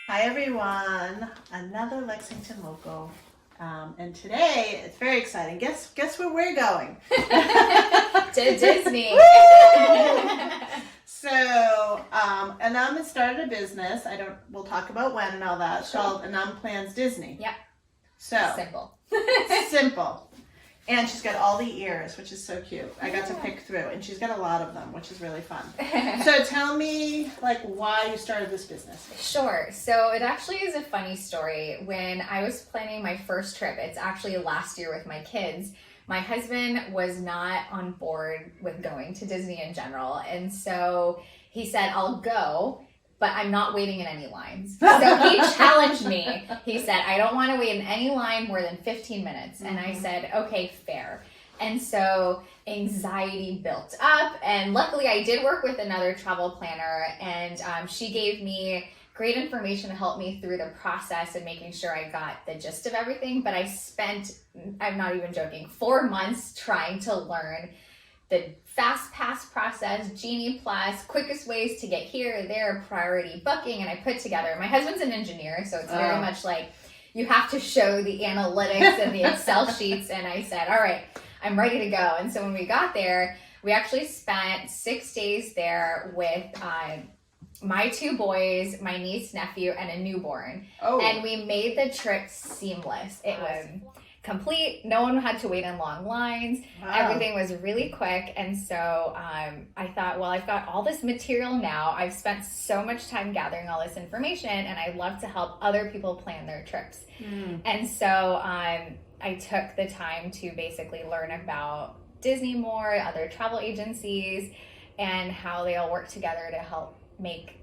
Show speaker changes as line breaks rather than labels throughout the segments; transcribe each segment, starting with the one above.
Hi everyone, another Lexington local, and today it's very exciting. Guess where we're going?
To Disney.
So, Anam has started a business. We'll talk about when and all that. It's called Anam Plans Disney.
Yep.
So
Simple.
simple. And she's got all the ears, which is so cute. I got to pick through, and she's got a lot of them, which is really fun. So tell me, why you started this business.
Sure. So it actually is a funny story. When I was planning my first trip, it's actually last year with my kids, my husband was not on board with going to Disney in general. And so he said, I'll go, but I'm not waiting in any lines. So he challenged me. He said, I don't want to wait in any line more than 15 minutes. And I said, okay, fair. And so anxiety built up. And luckily I did work with another travel planner, and she gave me great information to help me through the process and making sure I got the gist of everything. But I spent, I'm not even joking, 4 months trying to learn the fast pass process, Genie Plus, quickest ways to get here, there, priority booking, and I put together. My husband's an engineer, so it's very much like you have to show the analytics and the Excel sheets. And I said, all right, I'm ready to go. And so when we got there, we actually spent 6 days there with my 2 boys, my niece, nephew, and a newborn. Oh. And we made the trip seamless. It was complete. No one had to wait in long lines. Wow. Everything was really quick. And so I thought, well, I've got all this material now. I've spent so much time gathering all this information, and I love to help other people plan their trips. And so I took the time to basically learn about Disney more, other travel agencies, and how they all work together to help make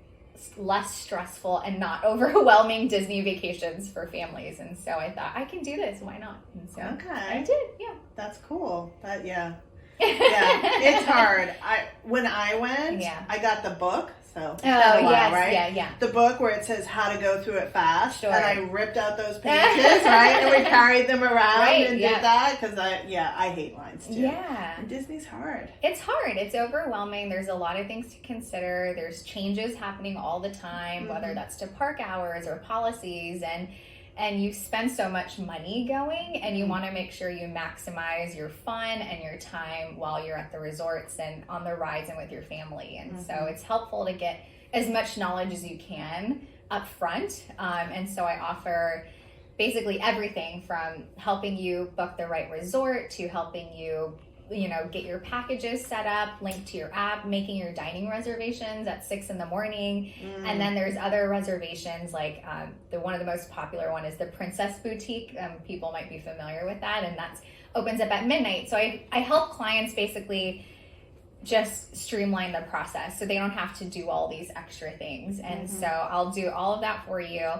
less stressful and not overwhelming Disney vacations for families. And so I thought, I can do this, why not? And so I did. Yeah,
that's cool. Yeah, it's hard. When I went, I got the book. So
yes,
right?
Yeah.
The book where it says how to go through it fast.
Sure.
And I ripped out those pages, right? And we carried them around and did that because I hate lines too.
Yeah.
And Disney's hard.
It's hard. It's overwhelming. There's a lot of things to consider. There's changes happening all the time, whether that's to park hours or policies, and you spend so much money going, and you want to make sure you maximize your fun and your time while you're at the resorts and on the rides and with your family. And so it's helpful to get as much knowledge as you can up front. And so I offer basically everything from helping you book the right resort to helping you get your packages set up, link to your app, making your dining reservations at 6 a.m. And then there's other reservations like one of the most popular one is the Princess Boutique. People might be familiar with that, and that opens up at midnight. So I help clients basically just streamline the process so they don't have to do all these extra things. And so I'll do all of that for you.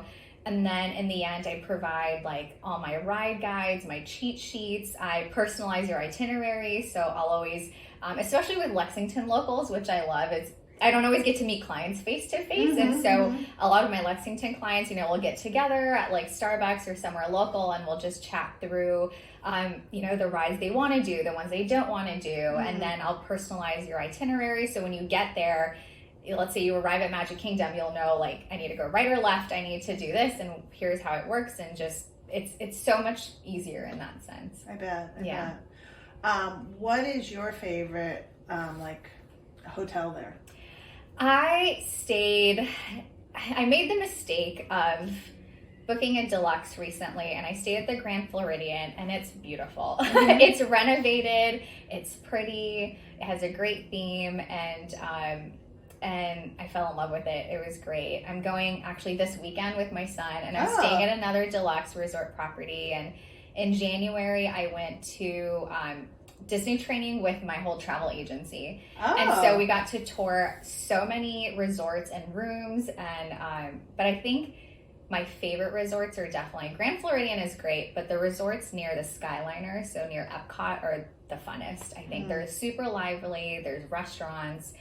And then in the end, I provide all my ride guides, my cheat sheets. I personalize your itinerary. So I'll always, especially with Lexington locals, which I love, I don't always get to meet clients face to face. And so a lot of my Lexington clients, we'll get together at Starbucks or somewhere local, and we'll just chat through, the rides they want to do, the ones they don't want to do. And then I'll personalize your itinerary. So when you get there, let's say you arrive at Magic Kingdom, you'll know I need to go right or left, I need to do this, and here's how it works. And just it's so much easier in that sense.
I bet. What is your favorite hotel there?
I made the mistake of booking a deluxe recently, and I stayed at the Grand Floridian, and it's beautiful. It's renovated, it's pretty, it has a great theme, and I fell in love with it. It was great. I'm going actually this weekend with my son, and I'm staying at another deluxe resort property. And in January, I went to Disney training with my whole travel agency. And so we got to tour so many resorts and rooms. And but I think my favorite resorts are definitely Grand Floridian is great, but the resorts near the Skyliner, so near Epcot, are the funnest. I think they're super lively. There's restaurants.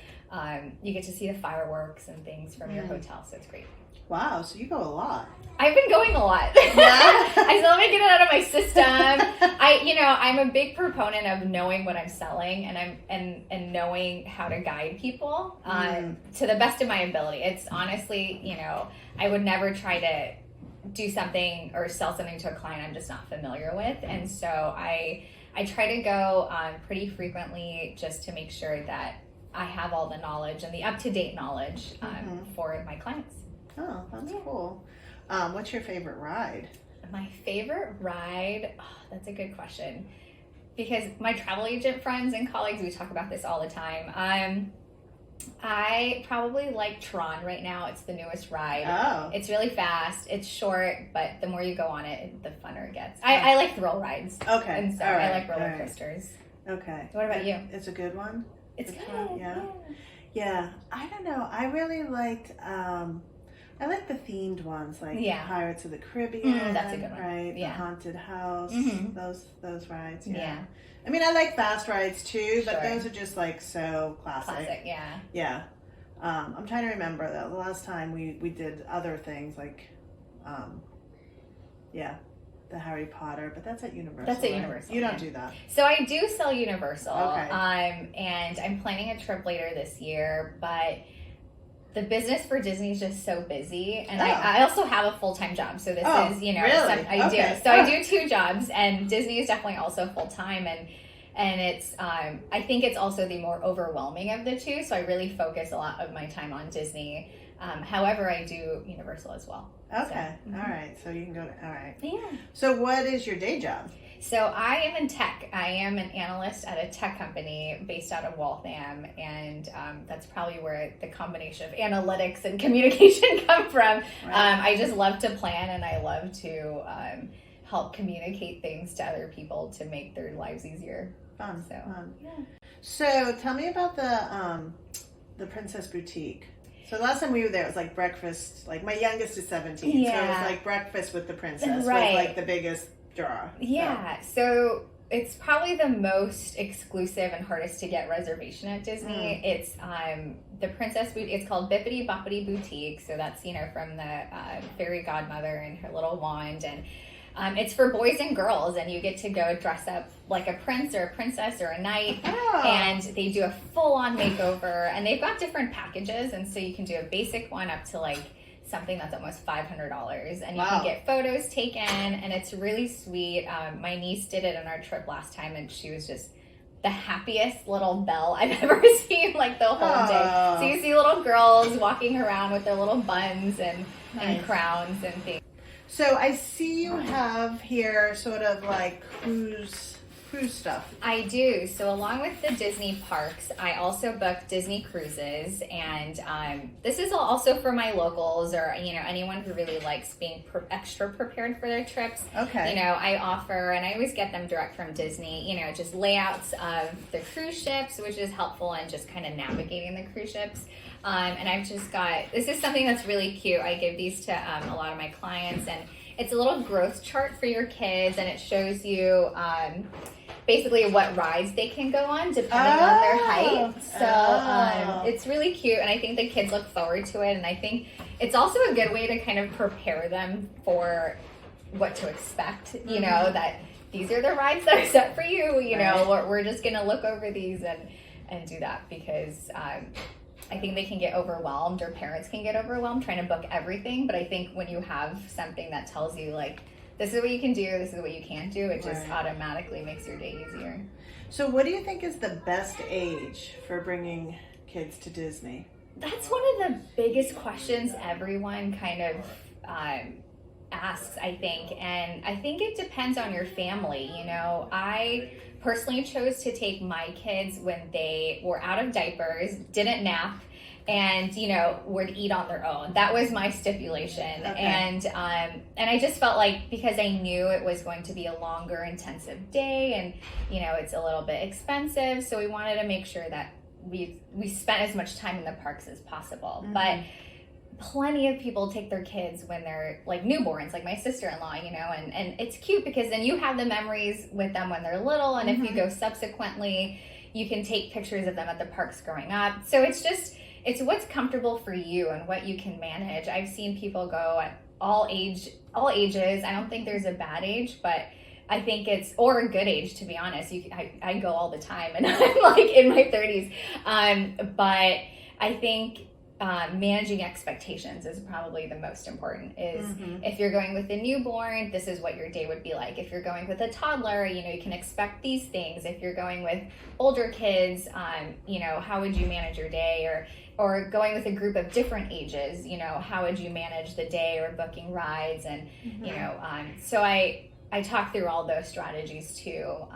You get to see the fireworks and things from your hotel, so it's great.
Wow, so you go a lot.
I've been going a lot.
Yeah?
I still haven't get it out of my system. I'm a big proponent of knowing what I'm selling and knowing how to guide people to the best of my ability. It's honestly, I would never try to do something or sell something to a client I'm just not familiar with. And so I try to go pretty frequently just to make sure that I have all the knowledge and the up-to-date knowledge for my clients.
Oh, that's cool. What's your favorite ride?
My favorite ride? Oh, that's a good question. Because my travel agent friends and colleagues, we talk about this all the time. I probably like Tron right now. It's the newest ride.
Oh.
It's really fast. It's short, but the more you go on it, the funner it gets. I like thrill rides.
Okay.
And so I like roller coasters.
Okay.
What about you?
It's a good one?
It's good.
Yeah. I don't know. I really liked... I like the themed ones, like Pirates of the Caribbean.
That's a good one.
Right?
Yeah.
The Haunted House. Those rides.
Yeah.
I mean, I like fast rides too, but
Sure.
those are just like so classic.
Yeah.
Yeah. I'm trying to remember though. The last time we did other things like, the Harry Potter, but that's at Universal.
That's at
right?
Universal.
You don't do that.
So I do sell Universal.
Okay.
And I'm planning a trip later this year, but the business for Disney is just so busy, and I also have a full-time job. So this is,
really?
I
Okay.
do. So I do 2 jobs, and Disney is definitely also full-time, and it's I think it's also the more overwhelming of the 2. So I really focus a lot of my time on Disney. However, I do Universal as well.
Okay.
So,
All right. So you can go to, all right.
Yeah.
So what is your day job?
So I am in tech. I am an analyst at a tech company based out of Waltham, and that's probably where the combination of analytics and communication come from.
Right.
I just love to plan, and I love to help communicate things to other people to make their lives easier.
Fun.
So, yeah.
So tell me about the Princess Boutique. So the last time we were there, it was like breakfast. Like my youngest is 17, so it was like breakfast with the princess,
Right.
was like the biggest draw.
Yeah, so it's probably the most exclusive and hardest to get reservation at Disney. It's the Princess Boutique. It's called Bippity Boppity Boutique. So that's from the fairy godmother and her little wand, and it's for boys and girls, and you get to go dress up like a prince or a princess or a knight, and they do a full-on makeover, and they've got different packages, and so you can do a basic one up to like something that's almost $500, and you can get photos taken, and it's really sweet. My niece did it on our trip last time, and she was just the happiest little belle I've ever seen, like the whole day. So you see little girls walking around with their little buns and crowns and things.
So I see you have here sort of like cruise stuff.
I do. So along with the Disney parks, I also book Disney cruises, and this is also for my locals or anyone who really likes being extra prepared for their trips.
Okay.
I offer, and I always get them direct from Disney. Just layouts of the cruise ships, which is helpful in just kind of navigating the cruise ships. And I've just got, this is something that's really cute. I give these to a lot of my clients, and it's a little growth chart for your kids, and it shows you basically what rides they can go on depending on their height. So it's really cute, and I think the kids look forward to it, and I think it's also a good way to kind of prepare them for what to expect, that these are the rides that are set for you, we're just going to look over these and do that, because I think they can get overwhelmed, or parents can get overwhelmed trying to book everything. But I think when you have something that tells you, like, this is what you can do, this is what you can't do, it just automatically makes your day easier.
So what do you think is the best age for bringing kids to Disney?
That's one of the biggest questions everyone kind of asks, I think. And I think it depends on your family. I personally chose to take my kids when they were out of diapers, didn't nap, and would eat on their own. That was my stipulation. And I just felt like, because I knew it was going to be a longer, intensive day, and it's a little bit expensive, so we wanted to make sure that we spent as much time in the parks as possible. But plenty of people take their kids when they're like newborns, like my sister-in-law, and it's cute because then you have the memories with them when they're little, and if you go subsequently, You can take pictures of them at the parks growing up. So it's what's comfortable for you and what you can manage. I've seen people go at all ages. I don't think there's a bad age, but I think or a good age, to be honest. I go all the time, and I'm like in my 30s. But I think managing expectations is probably the most important. Is if you're going with a newborn, this is what your day would be like. If you're going with a toddler, you can expect these things. If you're going with older kids, how would you manage your day? Or going with a group of different ages, how would you manage the day, or booking rides? And so I talk through all those strategies too,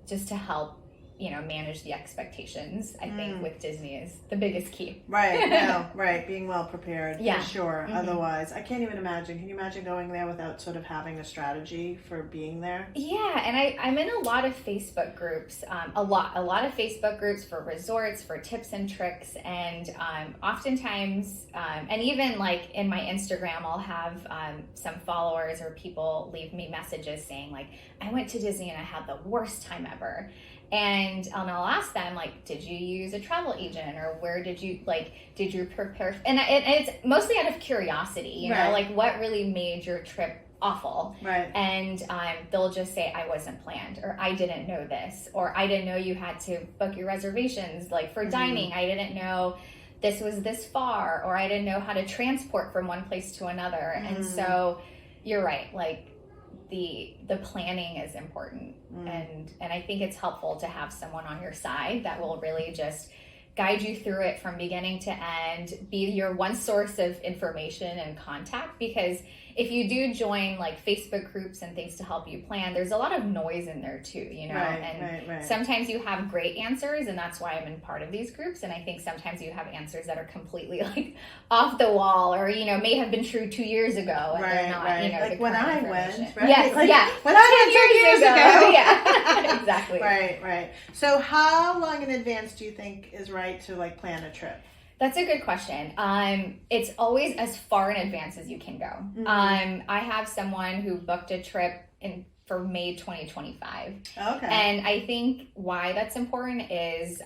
just to help manage the expectations. I think with Disney is the biggest key.
Right. No, right. Being well prepared.
Yeah.
For sure. Otherwise, I can't even imagine. Can you imagine going there without sort of having a strategy for being there?
Yeah. And I'm in a lot of Facebook groups, a lot of Facebook groups for resorts, for tips and tricks. And oftentimes, and even like in my Instagram, I'll have some followers or people leave me messages saying like, I went to Disney and I had the worst time ever. And I'll ask them, like, did you use a travel agent, or where did you prepare? And it's mostly out of curiosity, you know, like what really made your trip awful? Right. And they'll just say, I wasn't planned, or I didn't know this, or I didn't know you had to book your reservations, like for dining. I didn't know this was this far, or I didn't know how to transport from one place to another. And so you're right, like, the planning is important, and I think it's helpful to have someone on your side that will really just guide you through it from beginning to end, be your one source of information and contact. Because if you do join like Facebook groups and things to help you plan, there's a lot of noise in there too, you know, and sometimes you have great answers, and that's why I'm in part of these groups. And I think sometimes you have answers that are completely like off the wall, or, you know, may have been true 2 years ago, and they're not, you know, like when I went,
Yes,
like, yeah.
When I went 2 years ago.
Yeah, exactly.
Right. So how long in advance do you think is right to like plan a trip?
That's a good question. It's always as far in advance as you can go. I have someone who booked a trip for May 2025. Okay. And I think why that's important is,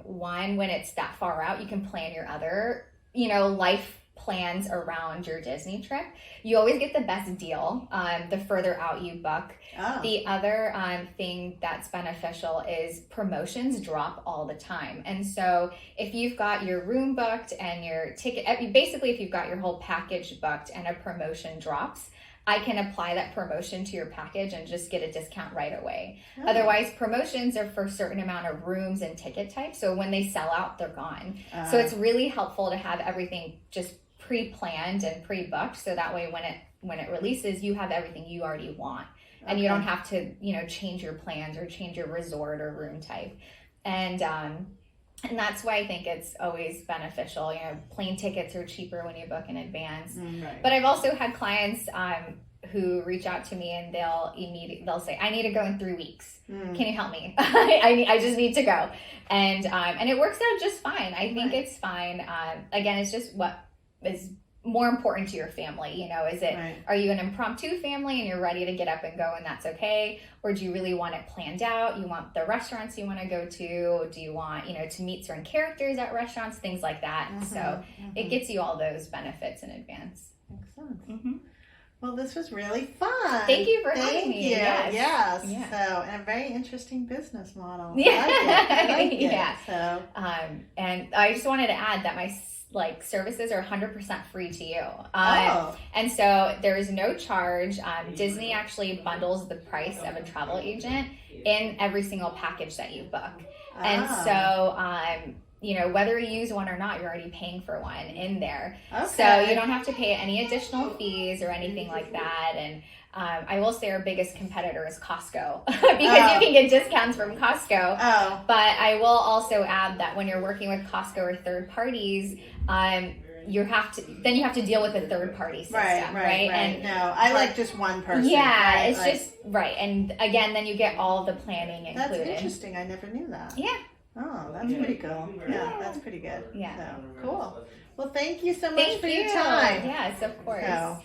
one, when it's that far out, you can plan your other, life plans around your Disney trip. You always get the best deal the further out you book. The other thing that's beneficial is promotions drop all the time. And so if you've got your room booked and your ticket, basically if you've got your whole package booked and a promotion drops, I can apply that promotion to your package and just get a discount right away. Otherwise, promotions are for a certain amount of rooms and ticket types. So when they sell out, they're gone. So it's really helpful to have everything just pre-planned and pre-booked, so that way when it releases, you have everything you already want, and you don't have to change your plans or change your resort or room type. And that's why I think it's always beneficial. Plane tickets are cheaper when you book in advance. But I've also had clients who reach out to me and they'll say, I need to go in 3 weeks. Can you help me? I just need to go. And it works out just fine. I think it's fine. Again, it's just what is more important to your family. Are you an impromptu family and you're ready to get up and go and that's okay? Or do you really want it planned out? You want the restaurants you want to go to? Do you want, to meet certain characters at restaurants, things like that? So it gets you all those benefits in advance.
Excellent. Well, this was really fun.
Thank you for having me.
Yes.
Yeah.
So, and a very interesting business model.
Yeah.
I like it.
Yeah.
So,
and I just wanted to add that my services are 100% free to you. And so there is no charge. Disney actually bundles the price of a travel agent in every single package that you book. And so, whether you use one or not, you're already paying for one in there. So you don't have to pay any additional fees or anything like that. And I will say our biggest competitor is Costco because you can get discounts from Costco. But I will also add that when you're working with Costco or third parties, you have to deal with a third party system, right? And
no, I like just one person.
Yeah, it's just right. And again, then you get all the planning included.
That's interesting. I never knew that.
Yeah.
Oh, that's pretty cool. Yeah, that's pretty good.
Yeah.
So, cool. Well, thank you so much for your time.
Yes, of course.
So,